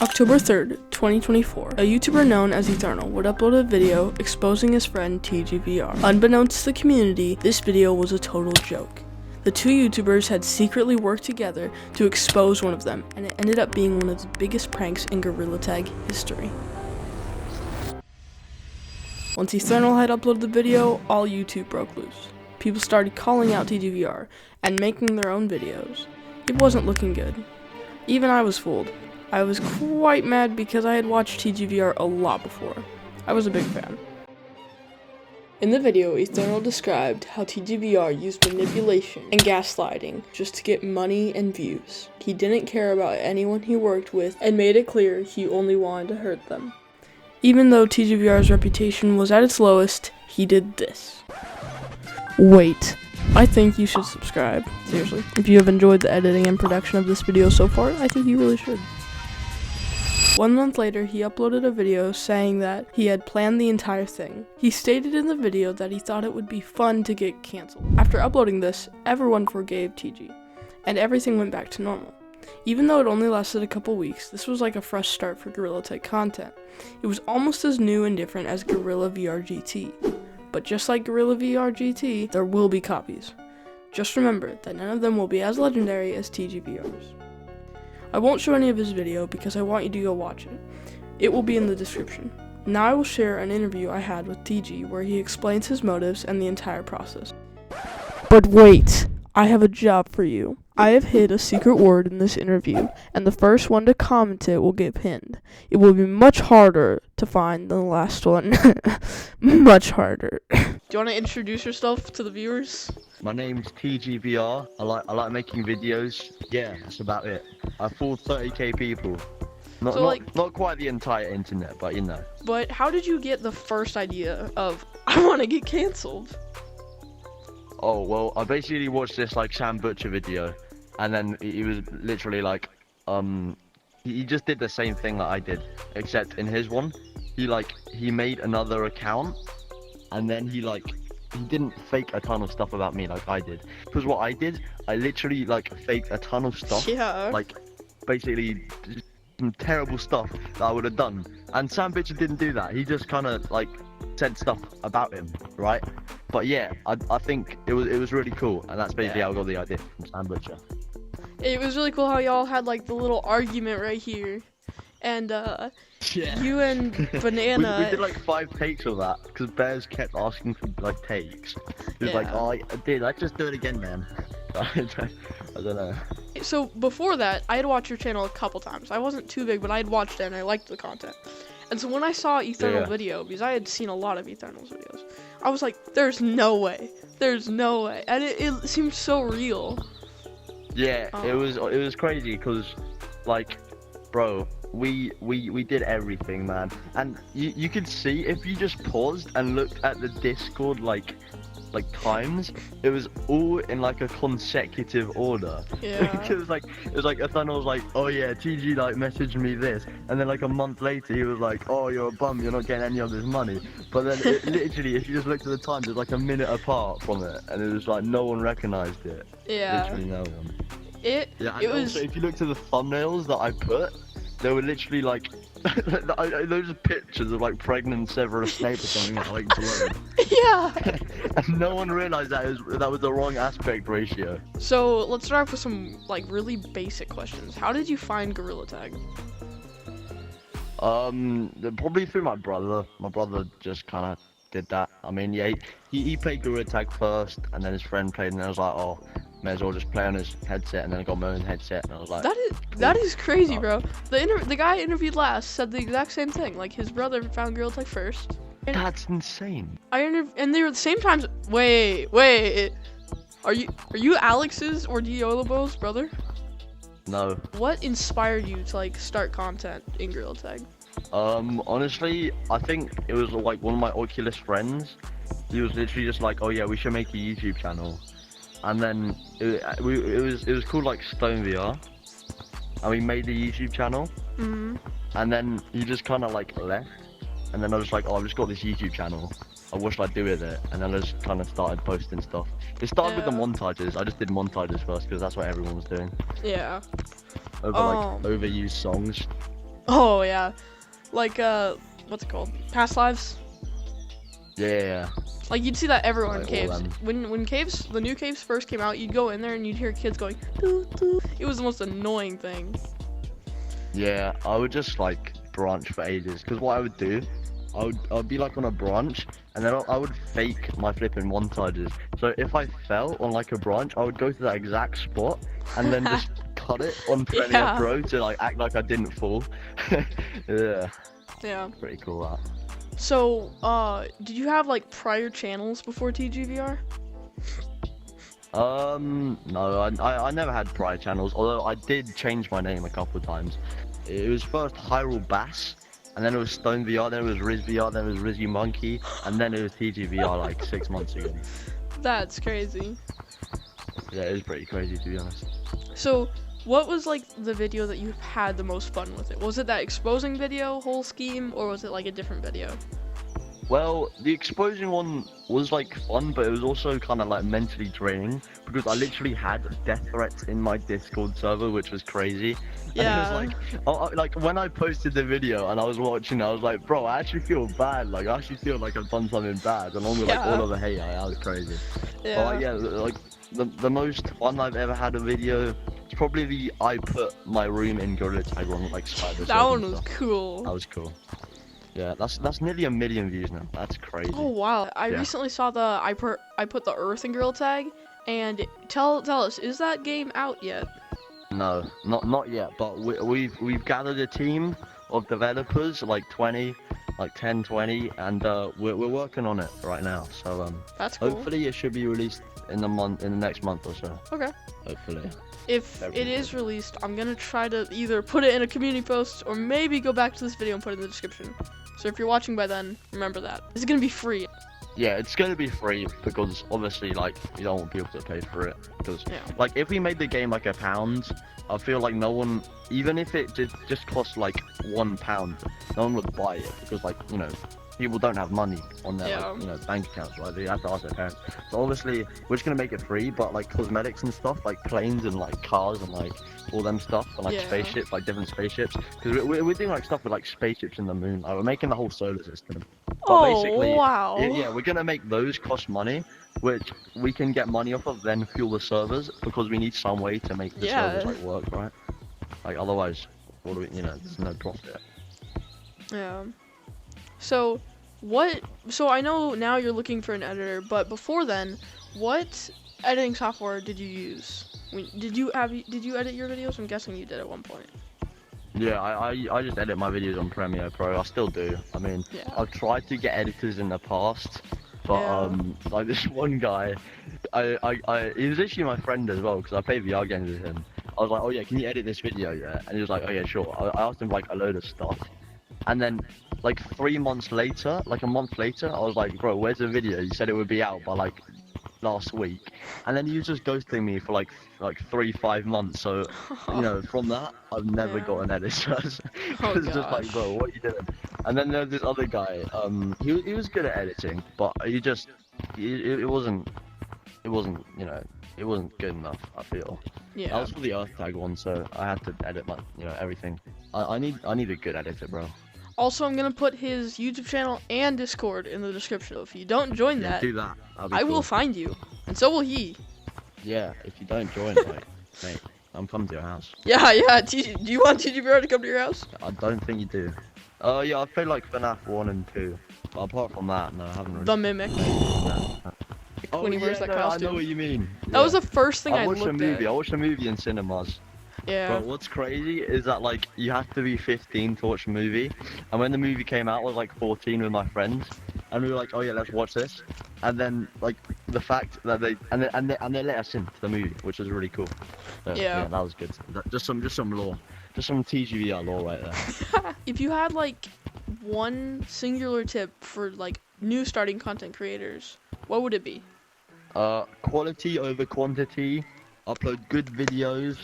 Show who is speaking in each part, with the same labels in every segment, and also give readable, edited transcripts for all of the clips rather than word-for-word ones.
Speaker 1: October 3rd, 2024, a YouTuber known as Eternal would upload a video exposing his friend TGVR. Unbeknownst to the community, this video was a total joke. The two YouTubers had secretly worked together to expose one of them, and it ended up being one of the biggest pranks in gorillatag history. Once Eternal had uploaded the video, all YouTube broke loose. People started calling out TGVR and making their own videos. It wasn't looking good. Even I was fooled. I was quite mad because I had watched TGVR a lot before. I was a big fan. In the video, Eternal described how TGVR used manipulation and gaslighting just to get money and views. He didn't care about anyone he worked with and made it clear he only wanted to hurt them. Even though TGVR's reputation was at its lowest, he did this. Wait. I think you should subscribe. Seriously. If you have enjoyed the editing and production of this video so far, I think you really should. 1 month later, he uploaded a video saying that he had planned the entire thing. He stated in the video that he thought it would be fun to get cancelled. After uploading this, everyone forgave TG, and everything went back to normal. Even though it only lasted a couple weeks, this was like a fresh start for gorillatag content. It was almost as new and different as Gorilla VR GT. But just like Gorilla VR GT, there will be copies. Just remember that none of them will be as legendary as TGVR's. I won't show any of his video because I want you to go watch it. It will be in the description. Now I will share an interview I had with TG where he explains his motives and the entire process. But wait, I have a job for you. I have hid a secret word in this interview, and the first one to comment it will get pinned. It will be much harder to find than the last one. Much harder. Do you want to introduce yourself to the viewers?
Speaker 2: My name's TGVR. I like making videos. Yeah, that's about it. I fooled 30k people. Not quite the entire internet, but you know.
Speaker 1: But how did you get the first idea of I want to get cancelled?
Speaker 2: Oh well, I basically watched this like Sam Butcher video, and then he was literally like, he just did the same thing that I did, except in his one, he made another account, and then he didn't fake a ton of stuff about me like I did. Because what I did, I literally faked a ton of stuff.
Speaker 1: Yeah.
Speaker 2: Basically some terrible stuff that I would have done. And Sam Butcher didn't do that. He just kind of said stuff about him, right? But yeah, I think it was really cool, and that's basically how I got the idea from Sam Butcher.
Speaker 1: It was really cool how y'all had the little argument right here, and you and Banana.
Speaker 2: we did 5 takes of that because Bears kept asking for takes. He was oh, dude, let's just do it again, man. I don't know.
Speaker 1: So before that, I had watched your channel a couple times. I wasn't too big, but I had watched it and I liked the content. And so when I saw Eternal video, because I had seen a lot of Eternal's videos, I was like, there's no way. There's no way. And it seemed so real.
Speaker 2: Yeah, it was crazy because, bro, we did everything, man. And you could see if you just paused and looked at the Discord, times, it was all in a consecutive order.
Speaker 1: Yeah.
Speaker 2: Because it was Eternal was oh yeah, TG messaged me this, and then a month later he was oh, you're a bum, you're not getting any of this money. But then literally, if you just looked at the times, it was a minute apart from it, and it was no one recognized it.
Speaker 1: Yeah.
Speaker 2: Literally no one.
Speaker 1: It was.
Speaker 2: Also, if you looked at the thumbnails that I put, they were literally those pictures of pregnant Severus Snape or something blurred.
Speaker 1: Yeah.
Speaker 2: And no one realized that was the wrong aspect ratio.
Speaker 1: So let's start off with some really basic questions. How did you find gorillatag?
Speaker 2: Probably through my brother. My brother just kind of did that. I mean, yeah, he played gorillatag first, and then his friend played, and I was oh, may as well just play on his headset, and then I got my own headset, and I was
Speaker 1: that is crazy, bro. The guy I interviewed last said the exact same thing. His brother found gorillatag first.
Speaker 2: That's insane.
Speaker 1: And they were at the same times. Wait. Are you Alex's or Diolobo's brother?
Speaker 2: No.
Speaker 1: What inspired you to start content in gorillatag?
Speaker 2: Honestly, I think it was one of my Oculus friends. He was literally just oh yeah, we should make a YouTube channel. And then it was called Stone VR, and we made the YouTube channel.
Speaker 1: Mm-hmm.
Speaker 2: And then he just kind of left, and then I was oh, I've just got this YouTube channel. What should I do with it? And then I just kind of started posting stuff. It started with the montages. I just did montages first because that's what everyone was doing.
Speaker 1: Yeah.
Speaker 2: Over overused songs.
Speaker 1: Oh yeah, like what's it called? Past lives.
Speaker 2: Yeah.
Speaker 1: Like you'd see that everywhere in
Speaker 2: Like, all
Speaker 1: caves.
Speaker 2: them.
Speaker 1: When caves, the new caves first came out, you'd go in there and you'd hear kids going doo doo. It was the most annoying thing.
Speaker 2: Yeah, I would just like branch for ages. Because what I would do, I'd be like on a branch, and then I would fake my flipping montages. So if I fell on like a branch, I would go to that exact spot and then just cut it on Premiere
Speaker 1: Yeah.
Speaker 2: Pro to like act like I didn't fall. Yeah,
Speaker 1: Yeah.
Speaker 2: pretty cool that.
Speaker 1: So, did you have like prior channels before TGVR?
Speaker 2: No, I never had prior channels, although I did change my name a couple of times. It was first Hyrule Bass, and then it was Stone VR, then it was Riz VR, then it was Rizzy Monkey, and then it was TGVR like 6 months ago.
Speaker 1: That's crazy.
Speaker 2: Yeah, it was pretty crazy to be honest.
Speaker 1: So, what was like the video that you had the most fun with it? Was it that exposing video, whole scheme, or was it like a different video?
Speaker 2: Well, the exposing one was like fun, but it was also kind of like mentally draining because I literally had death threats in my Discord server, which was crazy.
Speaker 1: Yeah.
Speaker 2: And it was like when I posted the video and I was watching, I was like, bro, I actually feel bad. Like I actually feel like I've done something bad, along with like
Speaker 1: Yeah.
Speaker 2: all of the hate. I was crazy.
Speaker 1: Yeah.
Speaker 2: But like, yeah, like the most fun I've ever had a video. It's probably the I put my room in gorillatag on like spider.
Speaker 1: That one was cool.
Speaker 2: That was cool. Yeah, that's nearly 1 million views now. That's crazy.
Speaker 1: Oh wow! I
Speaker 2: Yeah.
Speaker 1: recently saw the I put the Earth in gorilla tag, and tell us, is that game out yet?
Speaker 2: No, not yet. But we've gathered a team of developers, like 20, like 10, 20, and we're working on it right now. So
Speaker 1: That's cool.
Speaker 2: hopefully it should be released in the next month or so.
Speaker 1: Okay.
Speaker 2: Hopefully.
Speaker 1: If it
Speaker 2: Everything
Speaker 1: is released, I'm gonna try to either put it in a community post or maybe go back to this video and put it in the description. So if you're watching by then, remember that. It's gonna be free.
Speaker 2: Yeah, it's gonna be free because obviously like you don't want people to pay for it because
Speaker 1: Yeah.
Speaker 2: like if we made the game like £1, I feel like no one, even if it just cost like £1, no one would buy it because like people don't have money on their
Speaker 1: Yeah.
Speaker 2: like, bank accounts, right? They have to ask their parents. So obviously we're just gonna make it free, but like cosmetics and stuff, like planes and like cars and like all them stuff and like
Speaker 1: Yeah.
Speaker 2: spaceships, like different spaceships, because we're doing like stuff with like spaceships in the moon. Like we're making the whole solar system. But
Speaker 1: Oh
Speaker 2: basically,
Speaker 1: wow!
Speaker 2: yeah, we're gonna make those cost money, which we can get money off of, then fuel the servers because we need some way to make the servers like work, right? Like otherwise, what do we, there's no profit.
Speaker 1: Yeah. So I know now you're looking for an editor, but before then, what editing software did you use? Did you edit your videos? I'm guessing you did at one point.
Speaker 2: Yeah, I just edit my videos on Premiere Pro. I still do. I mean,
Speaker 1: Yeah.
Speaker 2: I've tried to get editors in the past, but
Speaker 1: Yeah.
Speaker 2: like this one guy, he was actually my friend as well because I play VR games with him. I was like, oh yeah, can you edit this video? Yeah, and he was like, oh yeah, sure. I asked him like a load of stuff, and then like 3 months later, like a month later, I was like, bro, where's the video? You said it would be out by like last week, and then he was just ghosting me for like 3-5 months. So from that I've never
Speaker 1: Yeah.
Speaker 2: got an editor.
Speaker 1: Oh,
Speaker 2: It's just like,
Speaker 1: gosh.
Speaker 2: bro, what are you doing? And then there's this other guy, he was good at editing, but it wasn't it wasn't good enough, I feel. That
Speaker 1: Yeah.
Speaker 2: was for the Earth tag one, so I had to edit my everything. I need a good editor, bro.
Speaker 1: Also, I'm gonna put his YouTube channel and Discord in the description. If you don't join
Speaker 2: Yeah,
Speaker 1: that,
Speaker 2: do that. That'd be
Speaker 1: I
Speaker 2: cool.
Speaker 1: will find you, and so will he.
Speaker 2: Yeah, if you don't join, like, mate, I'm coming to your house.
Speaker 1: Yeah, yeah. Do you want TGVR to come to your house?
Speaker 2: I don't think you do. Yeah, I've played like FNAF 1 and 2. But apart from that, no, I haven't really.
Speaker 1: The Mimic.
Speaker 2: Oh,
Speaker 1: When he wears
Speaker 2: yeah,
Speaker 1: that
Speaker 2: no, I
Speaker 1: costume.
Speaker 2: know what you mean.
Speaker 1: That was the first thing I
Speaker 2: watched a
Speaker 1: looked
Speaker 2: movie.
Speaker 1: at.
Speaker 2: I watched a movie in cinemas.
Speaker 1: Yeah.
Speaker 2: But what's crazy is that like you have to be 15 to watch a movie, and when the movie came out, I was like 14 with my friends, and we were like, oh yeah, let's watch this. And then like the fact that they let us into the movie, which was really cool. So,
Speaker 1: Yeah.
Speaker 2: that was good. Just some lore, just some TGVR lore right there.
Speaker 1: If you had like one singular tip for like new starting content creators, what would it be?
Speaker 2: Quality over quantity. Upload good videos.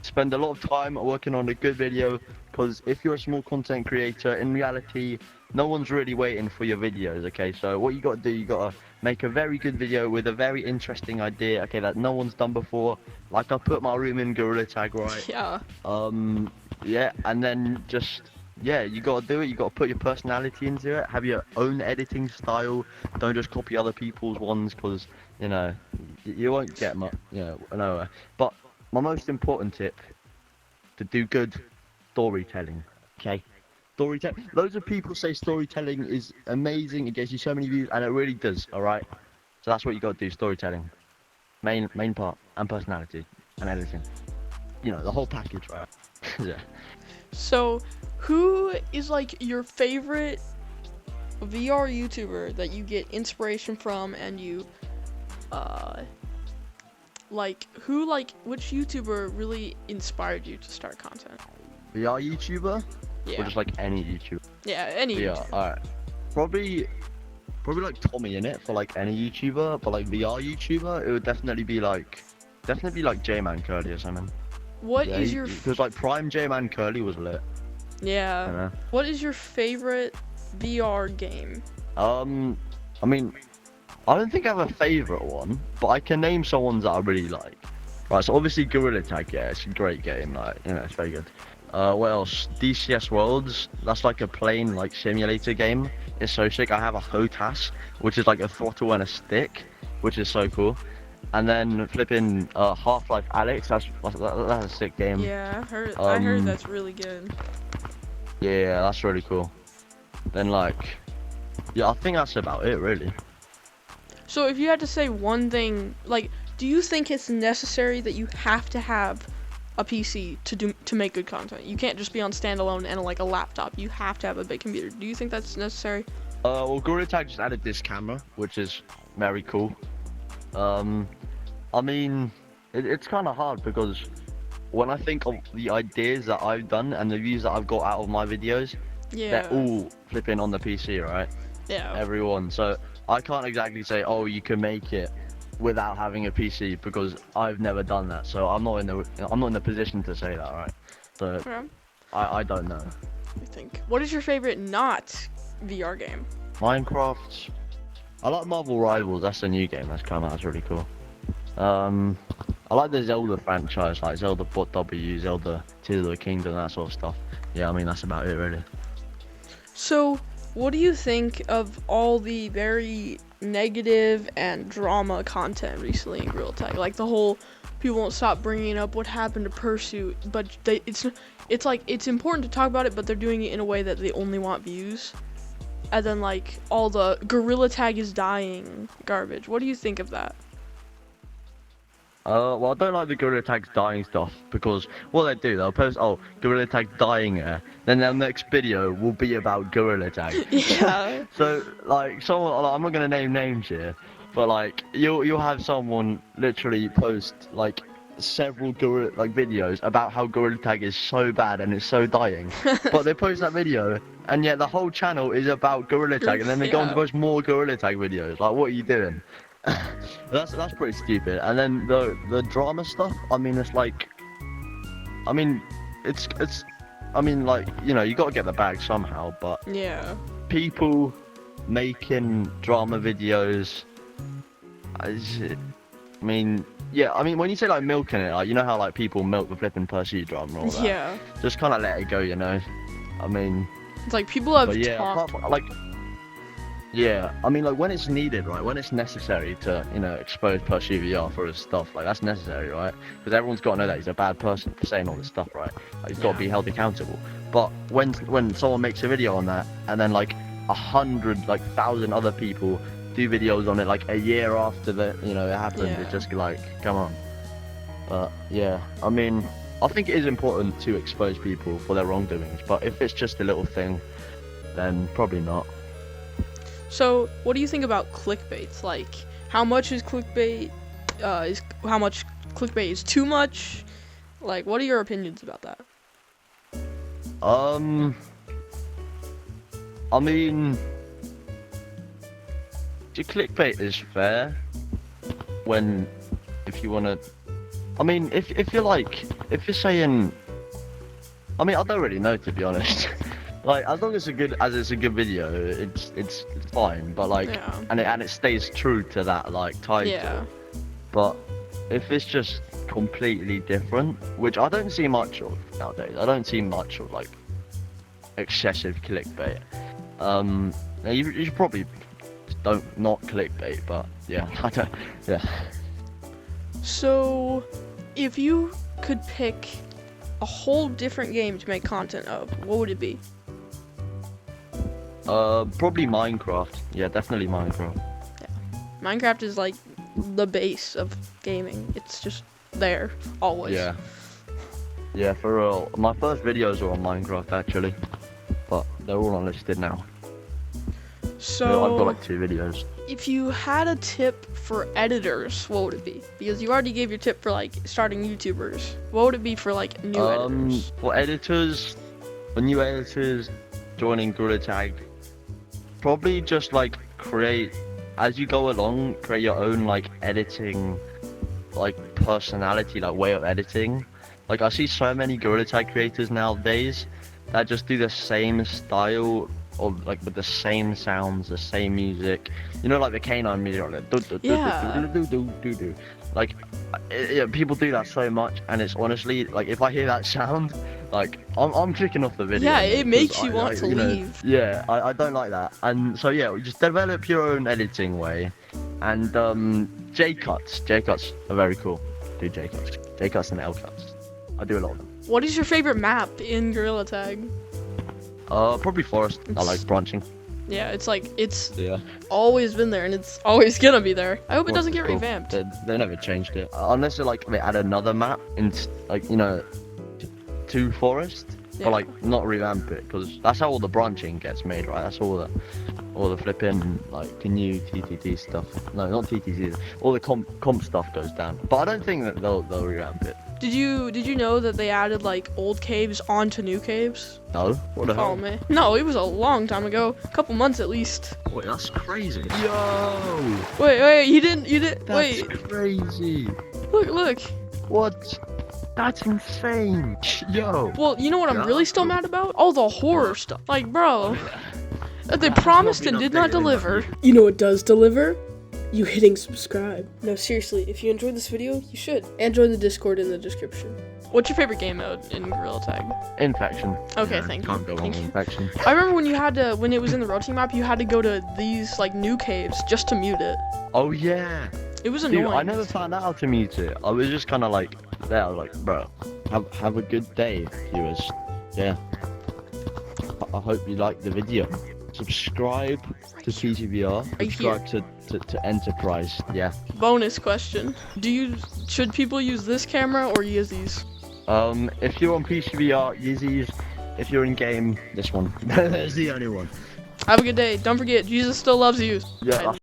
Speaker 2: Spend a lot of time working on a good video, because if you're a small content creator, in reality, no one's really waiting for your videos, okay? So what you got to do, you got to make a very good video with a very interesting idea, okay, that no one's done before. Like I put my room in gorilla tag, right?
Speaker 1: Yeah.
Speaker 2: Yeah, and then just, yeah, you gotta do it. You gotta put your personality into it. Have your own editing style. Don't just copy other people's ones, because you know you won't get much, nowhere. But my most important tip: to do good storytelling. Okay, storytelling. Loads of people say storytelling is amazing. It gets you so many views, and it really does. All right. So that's what you gotta do: storytelling, main part, and personality, and editing. The whole package, right? Yeah.
Speaker 1: So, who is like your favorite VR YouTuber that you get inspiration from, and you, which YouTuber really inspired you to start content?
Speaker 2: VR YouTuber?
Speaker 1: Yeah.
Speaker 2: Or just like any YouTuber?
Speaker 1: Yeah, any
Speaker 2: VR,
Speaker 1: YouTuber.
Speaker 2: alright. Probably like Tommy in it for like any YouTuber, but like VR YouTuber, it would definitely be like J-Man Curly or something.
Speaker 1: What
Speaker 2: Yeah,
Speaker 1: is your
Speaker 2: because like prime J-Man Curly was lit.
Speaker 1: Yeah.
Speaker 2: You know?
Speaker 1: What is your favorite VR game?
Speaker 2: I mean, I don't think I have a favorite one, but I can name some ones that I really like. Right, so obviously gorillatag, yeah, it's a great game, like, it's very good. What else? DCS Worlds, that's like a plane like simulator game. It's so sick. I have a HOTAS, which is like a throttle and a stick, which is so cool. And then flipping Half-Life Alyx, that's a sick game.
Speaker 1: Yeah, I heard that's really good.
Speaker 2: Yeah, that's really cool. Then like, yeah, I think that's about it really.
Speaker 1: So if you had to say one thing, like, do you think it's necessary that you have to have a PC to make good content? You can't just be on standalone and like a laptop. You have to have a big computer. Do you think that's necessary?
Speaker 2: Well, gorillatag just added this camera, which is very cool. I mean, it's kind of hard because when I think of the ideas that I've done and the views that I've got out of my videos,
Speaker 1: Yeah.
Speaker 2: they're all flipping on the PC, right?
Speaker 1: Yeah.
Speaker 2: Everyone. So I can't exactly say, oh, you can make it without having a PC, because I've never done that. So I'm not in the position to say that, right? So
Speaker 1: Okay.
Speaker 2: I don't know.
Speaker 1: I think. What is your favorite not VR game?
Speaker 2: Minecraft. I like Marvel Rivals. That's a new game that's come out. It's really cool. I like the Zelda franchise, like Zelda Bot W, Zelda Tears of the Kingdom, that sort of stuff. Yeah, I mean, that's about it really.
Speaker 1: So, what do you think of all the very negative and drama content recently in gorillatag? Like the whole people won't stop bringing up what happened to Pursuit, but it's like it's important to talk about it, but they're doing it in a way that they only want views. And then like all the gorillatag is dying garbage. What do you think of that?
Speaker 2: Well, I don't like the gorillatag dying stuff, because what they do, they'll post, oh, gorillatag dying here, then their next video will be about gorillatag.
Speaker 1: Yeah.
Speaker 2: So, like, someone, like, I'm not gonna name names here, but like, you'll have someone literally post like several videos about how gorillatag is so bad and it's so dying, but they post that video, and yet the whole channel is about gorillatag, and then they go on to
Speaker 1: Yeah.
Speaker 2: post more gorillatag videos. Like, what are you doing? That's pretty stupid. And then the drama stuff, I mean, it's like, I mean, it's I mean, like, you got to get the bag somehow, but
Speaker 1: Yeah.
Speaker 2: people making drama videos, I mean, yeah, I mean, when you say like milking it, like, you know how like people milk the flipping Pursuit drama and all that.
Speaker 1: Yeah.
Speaker 2: Just kind of let it go, I mean,
Speaker 1: It's like people have
Speaker 2: but yeah,
Speaker 1: talked.
Speaker 2: apart from, like, yeah, I mean, like, when it's needed, right? When it's necessary to, expose Pursuit VR for his stuff, like, that's necessary, right? Because everyone's got to know that he's a bad person for saying all this stuff, right? Like, he's got to be held accountable. But when someone makes a video on that, and then like 1,000 other people do videos on it, like a year after it happened,
Speaker 1: Yeah.
Speaker 2: it's just like, come on. But yeah, I mean, I think it is important to expose people for their wrongdoings, but if it's just a little thing, then probably not.
Speaker 1: So, what do you think about clickbaits? Like, how much is clickbait? How much clickbait is too much? Like, what are your opinions about that?
Speaker 2: I mean, the clickbait is fair if you wanna. I mean, if you're saying, I mean, I don't really know, to be honest. Like, as long as it's a good video, it's fine. But like,
Speaker 1: Yeah.
Speaker 2: and it stays true to that like title.
Speaker 1: Yeah.
Speaker 2: But if it's just completely different, which I don't see much of nowadays. I don't see much of like excessive clickbait. You should probably don't not clickbait, but yeah, I don't. Yeah.
Speaker 1: So, if you could pick a whole different game to make content of, what would it be?
Speaker 2: Probably Minecraft. Yeah, definitely Minecraft.
Speaker 1: Minecraft is like the base of gaming. It's just there, always.
Speaker 2: Yeah. Yeah, for real. My first videos were on Minecraft actually, but they're all unlisted now.
Speaker 1: So,
Speaker 2: I've got like 2 videos.
Speaker 1: if you had a tip for editors, what would it be? Because you already gave your tip for like starting YouTubers. What would it be for like new editors?
Speaker 2: For new editors joining gorillatag, probably just like create, as you go along, create your own like editing, like personality, like way of editing. Like I see so many gorillatag creators nowadays that just do the same style, or like with the same sounds, the same music, you know, like the canine music, like like people do that so much, and it's honestly like, if I hear that sound, like I'm clicking off the video.
Speaker 1: Yeah, it makes you want to leave.
Speaker 2: Yeah, I don't like that. And so yeah, just develop your own editing way. And J-cuts are very cool. Do J-cuts and L-cuts. I do a lot of them.
Speaker 1: What is your favorite map in gorillatag?
Speaker 2: Probably forest. I like branching.
Speaker 1: Yeah, it's like, it's
Speaker 2: Yeah.
Speaker 1: always been there, and it's always gonna be there. I hope it doesn't get
Speaker 2: Cool.
Speaker 1: revamped.
Speaker 2: They never changed it, unless they add another map in, like, you know, to forest,
Speaker 1: Yeah.
Speaker 2: but like not revamp it, because that's how all the branching gets made, right? That's all the flipping like new TTT stuff. No, not TTT. All the comp stuff goes down. But I don't think that they'll revamp it.
Speaker 1: Did you know that they added like old caves onto new caves?
Speaker 2: No. What the hell?
Speaker 1: Oh man. No, it was a long time ago. A couple months at least.
Speaker 2: Wait, that's crazy. Yo.
Speaker 1: Wait, you didn't
Speaker 2: That's
Speaker 1: wait.
Speaker 2: crazy.
Speaker 1: Look.
Speaker 2: What? That's insane. Yo.
Speaker 1: Well, you know what I'm really still mad about? All the horror stuff. Like, bro, that they
Speaker 2: That has
Speaker 1: promised
Speaker 2: not
Speaker 1: and
Speaker 2: been
Speaker 1: did not
Speaker 2: updated in
Speaker 1: deliver.
Speaker 2: that
Speaker 3: You know what does deliver? You hitting subscribe. No, seriously, if you enjoyed this video, you should. And join the Discord in the description.
Speaker 1: What's your favorite game mode in gorillatag?
Speaker 2: Infection.
Speaker 1: Okay,
Speaker 2: Yeah,
Speaker 1: thank you.
Speaker 2: Can't go wrong
Speaker 1: Thank
Speaker 2: with
Speaker 1: you.
Speaker 2: infection.
Speaker 1: I remember when it was in the rotating map, you had to go to these like new caves just to mute it.
Speaker 2: Oh yeah.
Speaker 1: It was
Speaker 2: Dude,
Speaker 1: annoying.
Speaker 2: I never found out how to mute it. I was just kind of like there, like, bro, have a good day, viewers. Yeah. I hope you liked the video. Subscribe to TGVR.
Speaker 1: Right
Speaker 2: Subscribe to Enterprise. Yeah.
Speaker 1: Bonus question: should people use this camera or use these?
Speaker 2: If you're on PCVR, use these. If you're in game, this one. That's the only one.
Speaker 1: Have a good day. Don't forget, Jesus still loves you.
Speaker 2: Yeah.